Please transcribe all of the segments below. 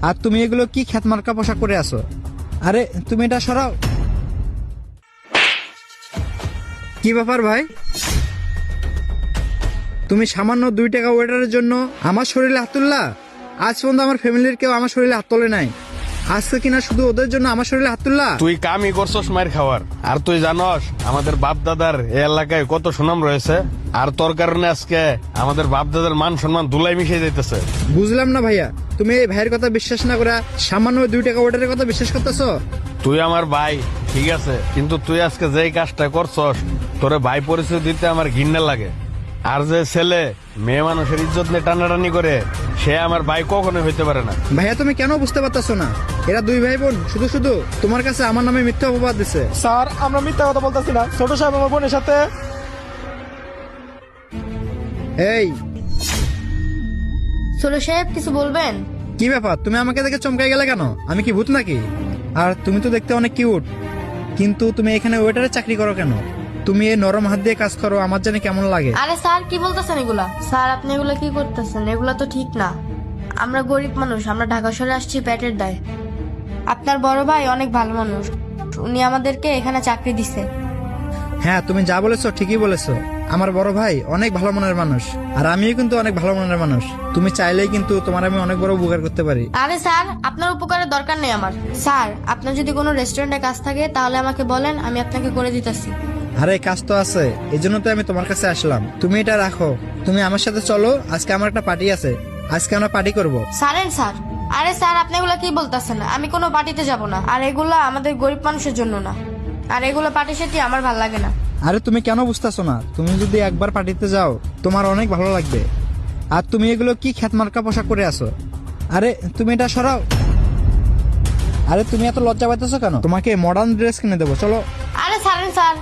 আর তুমি এগুলো কি খ্যাত মার্কা পোশাক পরে আছো? আরে তুমি এটা সরাও। কি ব্যাপার ভাই, তুমি সামান্য 2 টাকা ওয়েটারের জন্য আমার শরীরে হাত তুললা? আজ পর্যন্ত আমার ফ্যামিলির কেউ আমার শরীরে হাত তোলে নাই, আজকে কিনা শুধু ওদের জন্য আমার শরীরে হাত তুললা? তুই কামই করছস মায়ের খাওয়ার। আর তুই জানস আমাদের বাপ দাদার এই এলাকায় কত সুনাম রয়েছে, আর তোর কারণে আজকে আমাদের বাপ দাদার মান সম্মান ধুলাই মিশে যাইতেছে। বুঝলাম না ভাইয়া, তুমি এই ভাইয়ের কথা বিশ্বাস না করে সামান্য 2 টাকা ওয়েটারের কথা বিশ্বাস করতেছো? তুই আমার ভাই ঠিক আছে, কিন্তু তুই আজকে যেই কাজটা করছস তোরে ভাই পরিচয় দিতে আমার ঘৃণা লাগে। আর যে ছেলে মেয়ে মানুষের ইজ্জত নিয়ে টানাটানি করে সে আমার ভাই কখনোই হইতে পারে না। ভাইয়া তুমি কেন বুঝতে পারতেছো না? এরা 2 ভাই বোন শুধু শুধু তোমার কাছে আমার নামে মিথ্যা অপবাদ দিছে। স্যার আমরা মিথ্যা কথা বলতেছি না, ছোট সাহেব আমার বোনের সাথে। এই ছোট সাহেব কিছু বলবেন? কি ব্যাপার, তুমি আমাকে দেখে চমকাই গেলে কেন? আমি কি ভূত নাকি? আর তুমি তো দেখতে অনেক কিউট, কিন্তু তুমি এখানে ওয়েটারের চাকরি করো কেন? তুমি এই নরম হাত দিয়ে কাজ করো, আমার জানি কেমন লাগে। আরে স্যার কি বলতেছেন এগুলা? স্যার আপনি এগুলা কি করতেছেন? এগুলা তো ঠিক না। আমরা গরিব মানুষ, আমরা ঢাকা শহরে আসছি পেটের দায়। আপনার বড় ভাই অনেক ভালো মানুষ, উনি আমাদেরকে এখানে চাকরি দিছে। হ্যাঁ তুমি যা বলেছো ঠিকই বলেছো, আমার বড় ভাই অনেক ভালো মনের মানুষ, আর আমিও কিন্তু অনেক ভালো মনের মানুষ। তুমি চাইলেই কিন্তু তোমার আমি অনেক বড় উপকার করতে পারি। আরে স্যার আপনার উপকারের দরকার নেই আমার। স্যার আপনার যদি কোনো রেস্টুরেন্টে কাজ থাকে তাহলে আমাকে বলেন, আমি আপনাকে করে দিতেছি। আরে কাজ তো আছে, এই জন্য তো আমি তোমার কাছে আসলাম। তুমি এটা রাখো, তুমি আমার সাথে চলো, আজকে আমার একটা পার্টি আছে, আজকে আমরা পার্টি করব। সারেন স্যার। আরে স্যার আপনি এগুলা কি বলতেছেন? আমি কোনো পার্টিতে যাব না, আর এগুলা আমাদের গরিব মানুষের জন্য না, আর এগুলো পার্টি সাথে আমার ভালো লাগে না। আরে তুমি কেন বুঝতেছো না? তুমি যদি একবার পার্টিতে যাও তোমার অনেক ভালো লাগবে। আর তুমি এগুলো কি খ্যাত মার্কা পোশাক পরে আছো? আরে তুমি এটা সরাও। আরে তুমি এত লজ্জা পাইতেছো কেন? তোমাকে মডার্ন ড্রেস কিনে দেবো, চলো। আরে সারেন স্যার।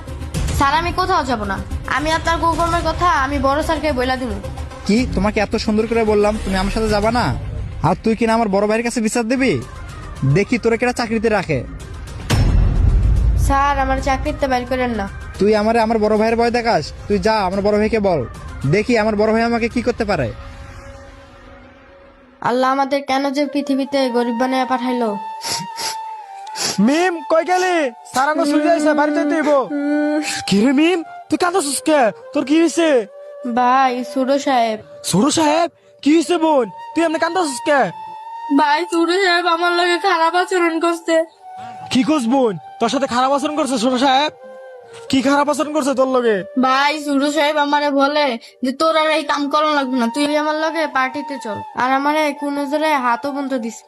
স্যার আমি কোথাও যাব না, আমি আপনার কুকর্মের কথা আমি বড় স্যারকে বইলা দিব। কি তোমাকে এত সুন্দর করে বললাম তুমি আমার সাথে যাবা না? আর তুই কিনা আমার বড় ভাইয়ের কাছে বিচার দিবি? দেখি তোরা কেটা চাকরিতে রাখে। স্যার আমার চাকরিতে বের করেন না। তুই আমারে আমার বড় ভাইয়ের ভয় দেখাস? তুই যা আমার বড় ভাইকে বল, দেখি আমার বড় ভাই আমাকে কি করতে পারে। আল্লাহ আমাদের কেন যে পৃথিবীতে গরিব বানিয়ে পাঠাইলো। মিম কই গেলি? স্যার আঙ্গ চলে যাইছে, বাড়িতে দিব। কি রে মিম, তুই কাঁদছিস কে? তোর কি হয়েছে? ভাই সুরো সাহেব। ছোট সাহেব কি হয়েছে বোন? তুই এমনি কাঁদছিস কে? ভাই সুরো সাহেব আমার লগে খারাপ আচরণ করছে। কি করছ বোন? তোর সাথে খারাপ আচরণ করছে ছোট সাহেব? কি খারাপ আচরণ করছে তোর লগে? ভাই সুরো সাহেব আমারে বলে যে তোর আর এই কাম করা লাগবে না, তুই আমার লগে পার্টিতে চল, আর আমারে কোন নজরে হাতও বন্ধ দিছে।